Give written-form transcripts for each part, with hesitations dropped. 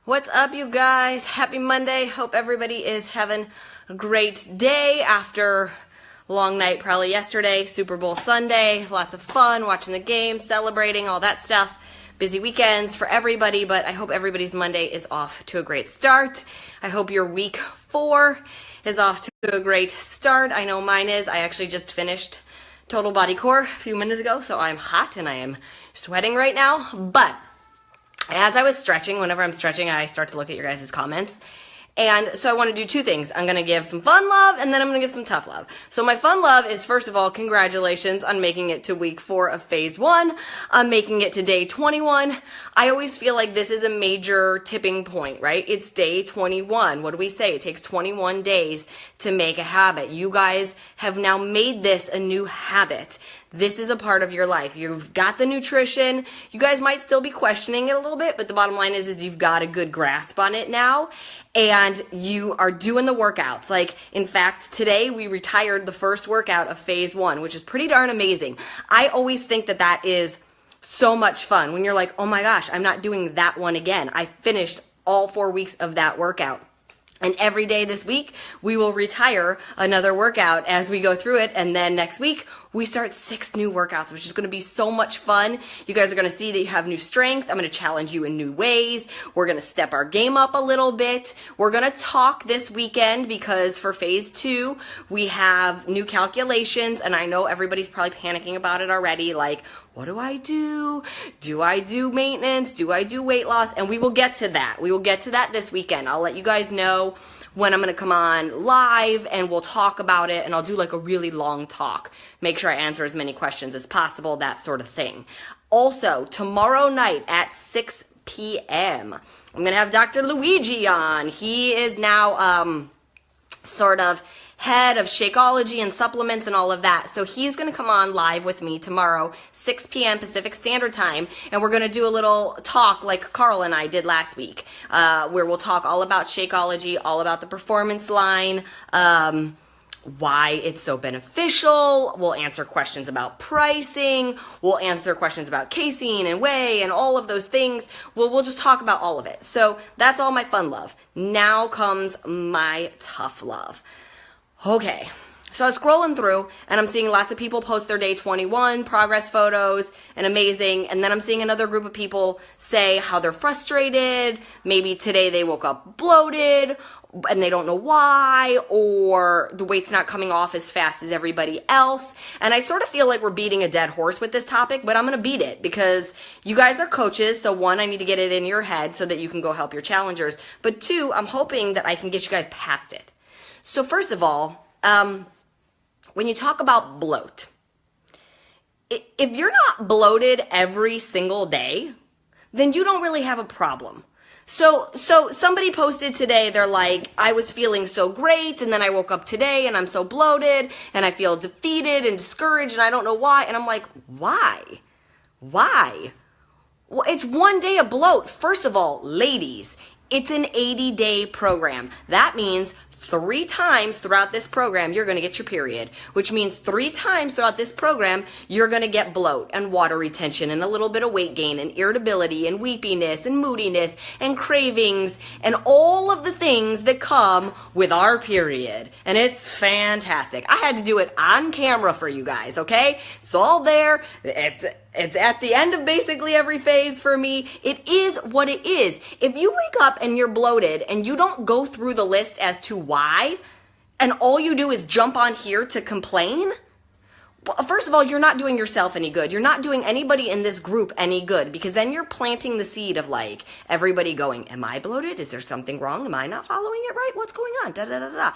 What's up, you guys? Happy Monday. Hope everybody is having a great day after a long night probably yesterday. Super Bowl Sunday. Lots of fun watching the game, celebrating, all that stuff. Busy weekends for everybody, but I hope everybody's Monday is off to a great start. I hope your week 4 is off to a great start. I know mine is. I actually just finished Total Body Core a few minutes ago, so I'm hot and I am sweating right now, but as I was stretching, whenever I'm stretching, I start to look at your guys' comments. And so I want to do two things. I'm going to give some fun love, and then I'm going to give some tough love. So my fun love is, first of all, congratulations on making it to week 4 of phase 1. On making it to day 21. I always feel like this is a major tipping point, right? It's day 21. What do we say? It takes 21 days to make a habit. You guys have now made this a new habit. This is a part of your life. You've got the nutrition. You guys might still be questioning it a little bit, but the bottom line is you've got a good grasp on it now. And you are doing the workouts. Like, in fact, today we retired the first workout of phase 1, which is pretty darn amazing. I always think that that is so much fun when you're like, oh my gosh, I'm not doing that one again. I finished all 4 weeks of that workout. And every day this week, we will retire another workout as we go through it. And then next week, we start 6 new workouts, which is going to be so much fun. You guys are going to see that you have new strength. I'm going to challenge you in new ways. We're going to step our game up a little bit. We're going to talk this weekend because for phase 2, we have new calculations. And I know everybody's probably panicking about it already. Like, what do I do? Do I do maintenance? Do I do weight loss? And we will get to that. We will get to that this weekend. I'll let you guys know when I'm going to come on live and we'll talk about it, and I'll do like a really long talk. Make sure I answer as many questions as possible, that sort of thing. Also, tomorrow night at 6 p.m., I'm going to have Dr. Luigi on. He is now sort of head of Shakeology and supplements and all of that. So he's going to come on live with me tomorrow, 6 p.m. Pacific Standard Time, and we're going to do a little talk like Carl and I did last week, where we'll talk all about Shakeology, all about the performance line, why it's so beneficial. We'll answer questions about pricing. We'll answer questions about casein and whey and all of those things. We'll just talk about all of it. So that's all my fun love. Now comes my tough love. Okay, so I was scrolling through and I'm seeing lots of people post their day 21 progress photos and amazing. And then I'm seeing another group of people say how they're frustrated. Maybe today they woke up bloated and they don't know why, or the weight's not coming off as fast as everybody else. And I sort of feel like we're beating a dead horse with this topic, but I'm going to beat it because you guys are coaches. So 1, I need to get it in your head so that you can go help your challengers. But 2, I'm hoping that I can get you guys past it. So first of all, when you talk about bloat, if you're not bloated every single day, then you don't really have a problem. So somebody posted today, they're like, I was feeling so great, and then I woke up today, and I'm so bloated, and I feel defeated and discouraged, and I don't know why. And I'm like, why? Why? Well, it's 1 day of bloat. First of all, ladies, it's an 80-day program. That means 3 times throughout this program, you're going to get your period, which means 3 times throughout this program, you're going to get bloat and water retention and a little bit of weight gain and irritability and weepiness and moodiness and cravings and all of the things that come with our period. And it's fantastic. I had to do it on camera for you guys, okay? It's all there. It's at the end of basically every phase for me. It is what it is. If you wake up and you're bloated and you don't go through the list as to why, and all you do is jump on here to complain, well, first of all, you're not doing yourself any good. You're not doing anybody in this group any good, because then you're planting the seed of like everybody going, am I bloated? Is there something wrong? Am I not following it right? What's going on? Da da da da.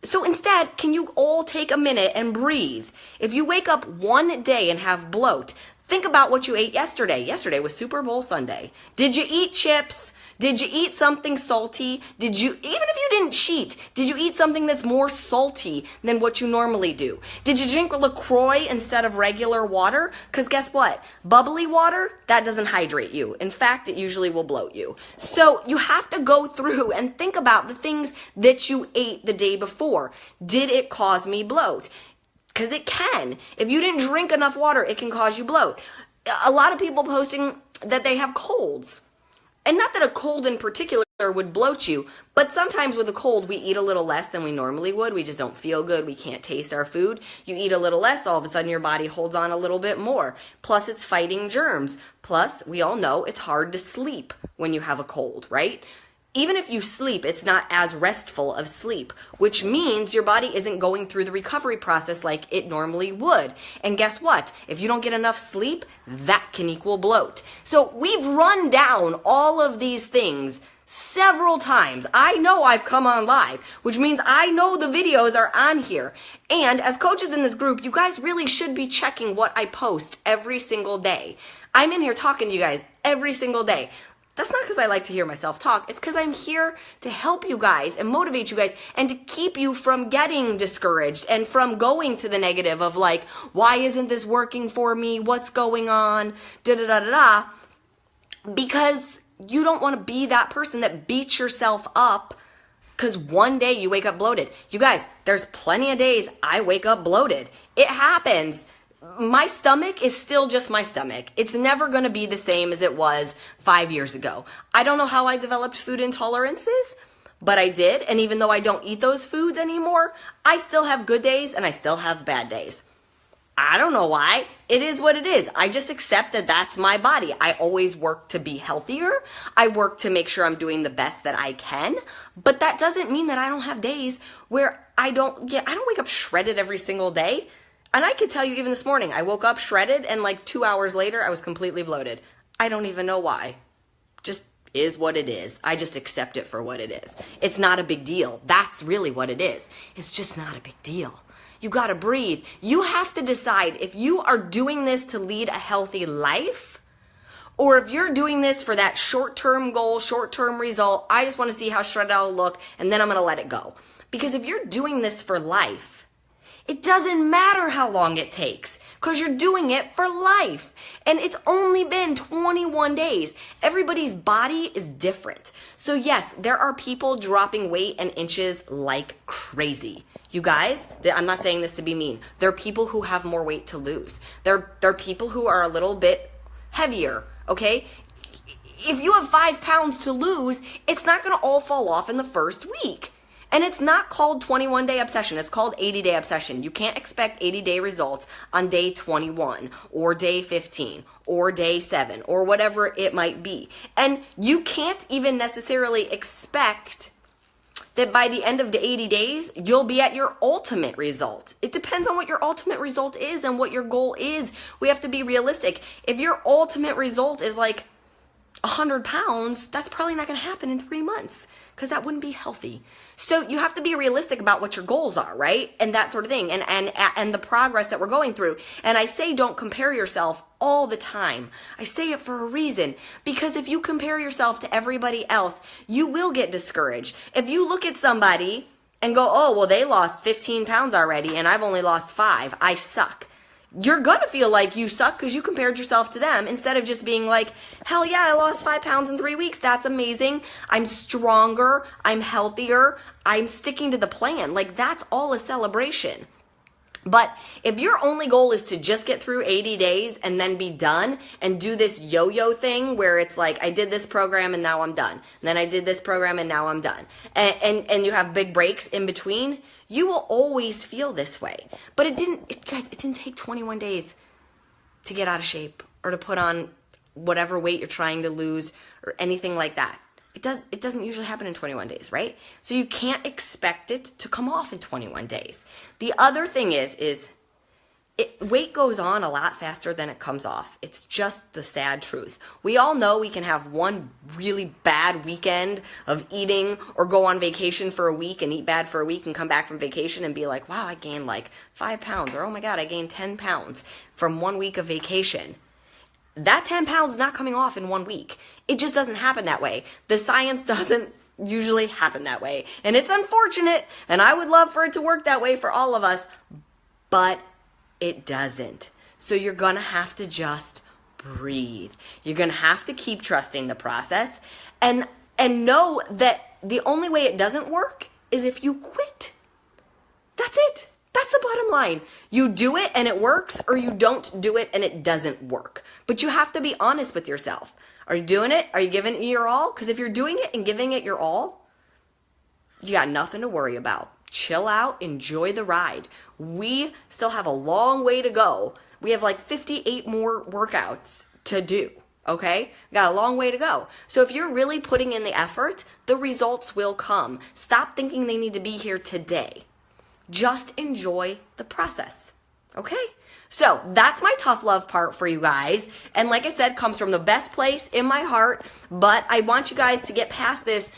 So instead, can you all take a minute and breathe? If you wake up one day and have bloat, think about what you ate yesterday. Yesterday was Super Bowl Sunday. Did you eat chips? Did you eat something salty? Even if you didn't cheat, did you eat something that's more salty than what you normally do? Did you drink LaCroix instead of regular water? Because guess what? Bubbly water, that doesn't hydrate you. In fact, it usually will bloat you. So you have to go through and think about the things that you ate the day before. Did it cause me bloat? Because it can. If you didn't drink enough water, it can cause you bloat. A lot of people posting that they have colds. And not that a cold in particular would bloat you, but sometimes with a cold, we eat a little less than we normally would. We just don't feel good. We can't taste our food. You eat a little less, all of a sudden your body holds on a little bit more. Plus, it's fighting germs. Plus, we all know it's hard to sleep when you have a cold, right? Even if you sleep, it's not as restful of sleep, which means your body isn't going through the recovery process like it normally would. And guess what? If you don't get enough sleep, that can equal bloat. So we've run down all of these things several times. I know I've come on live, which means I know the videos are on here. And as coaches in this group, you guys really should be checking what I post every single day. I'm in here talking to you guys every single day. That's not because I like to hear myself talk. It's because I'm here to help you guys and motivate you guys and to keep you from getting discouraged and from going to the negative of like, why isn't this working for me? What's going on? Da-da-da-da-da. Because you don't want to be that person that beats yourself up because one day you wake up bloated. You guys, there's plenty of days I wake up bloated. It happens. My stomach is still just my stomach. It's never going to be the same as it was 5 years ago. I don't know how I developed food intolerances, but I did. And even though I don't eat those foods anymore, I still have good days and I still have bad days. I don't know why. It is what it is. I just accept that that's my body. I always work to be healthier. I work to make sure I'm doing the best that I can. But that doesn't mean that I don't have days where I don't wake up shredded every single day. And I could tell you even this morning, I woke up shredded and like 2 hours later, I was completely bloated. I don't even know why. Just is what it is. I just accept it for what it is. It's not a big deal. That's really what it is. It's just not a big deal. You gotta breathe. You have to decide if you are doing this to lead a healthy life or if you're doing this for that short-term goal, short-term result. I just want to see how shredded I'll look and then I'm gonna let it go. Because if you're doing this for life, it doesn't matter how long it takes because you're doing it for life. And it's only been 21 days. Everybody's body is different. So yes, there are people dropping weight and inches like crazy. You guys, I'm not saying this to be mean. There are people who have more weight to lose. There are people who are a little bit heavier, okay? If you have 5 pounds to lose, it's not going to all fall off in the first week. And it's not called 21-day obsession. It's called 80-day obsession. You can't expect 80-day results on day 21 or day 15 or day 7 or whatever it might be. And you can't even necessarily expect that by the end of the 80 days, you'll be at your ultimate result. It depends on what your ultimate result is and what your goal is. We have to be realistic. If your ultimate result is like 100 pounds, that's probably not going to happen in 3 months because that wouldn't be healthy. So you have to be realistic about what your goals are, right? And that sort of thing and the progress that we're going through. And I say don't compare yourself all the time. I say it for a reason because if you compare yourself to everybody else, you will get discouraged. If you look at somebody and go, oh, well, they lost 15 pounds already and I've only lost 5. I suck. You're going to feel like you suck because you compared yourself to them instead of just being like, hell yeah, I lost 5 pounds in 3 weeks. That's amazing. I'm stronger. I'm healthier. I'm sticking to the plan. Like that's all a celebration. But if your only goal is to just get through 80 days and then be done and do this yo-yo thing where it's like, I did this program and now I'm done. And then I did this program and now I'm done. And you have big breaks in between, you will always feel this way. But it didn't take 21 days to get out of shape or to put on whatever weight you're trying to lose or anything like that. It doesn't usually happen in 21 days, right? So you can't expect it to come off in 21 days. The other thing is weight goes on a lot faster than it comes off. It's just the sad truth. We all know we can have one really bad weekend of eating or go on vacation for a week and eat bad for a week and come back from vacation and be like, wow, I gained like 5 pounds or oh my God, I gained 10 pounds from 1 week of vacation. That 10 pounds is not coming off in 1 week. It just doesn't happen that way. The science doesn't usually happen that way. And it's unfortunate, and I would love for it to work that way for all of us, but it doesn't. So you're going to have to just breathe. You're going to have to keep trusting the process and know that the only way it doesn't work is if you quit. That's it. That's the bottom line. You do it and it works, or you don't do it and it doesn't work. But you have to be honest with yourself. Are you doing it? Are you giving it your all? Because if you're doing it and giving it your all, you got nothing to worry about. Chill out, enjoy the ride. We still have a long way to go. We have like 58 more workouts to do, okay? We got a long way to go. So if you're really putting in the effort, the results will come. Stop thinking they need to be here today. Just enjoy the process, okay? So that's my tough love part for you guys. And like I said, comes from the best place in my heart, but I want you guys to get past this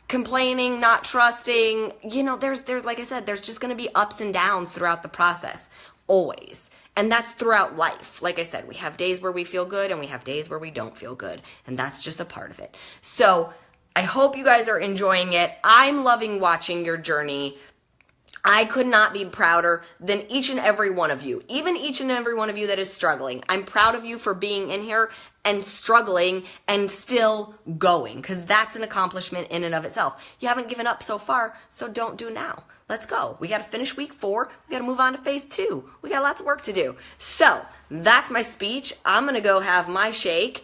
complaining, not trusting. You know, there's like I said, there's just going to be ups and downs throughout the process, always. And that's throughout life. Like I said, we have days where we feel good and we have days where we don't feel good. And that's just a part of it. So I hope you guys are enjoying it. I'm loving watching your journey. I could not be prouder than each and every one of you, even each and every one of you that is struggling. I'm proud of you for being in here and struggling and still going, because that's an accomplishment in and of itself. You haven't given up so far, so don't do now. Let's go. We got to finish week 4. We got to move on to phase 2. We got lots of work to do. So that's my speech. I'm going to go have my shake.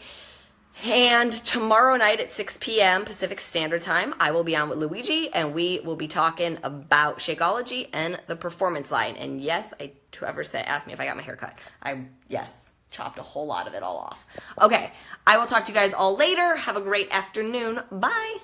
And tomorrow night at 6 p.m. Pacific Standard Time, I will be on with Luigi, and we will be talking about Shakeology and the performance line. And yes, whoever asked me if I got my hair cut, chopped a whole lot of it all off. Okay, I will talk to you guys all later. Have a great afternoon. Bye.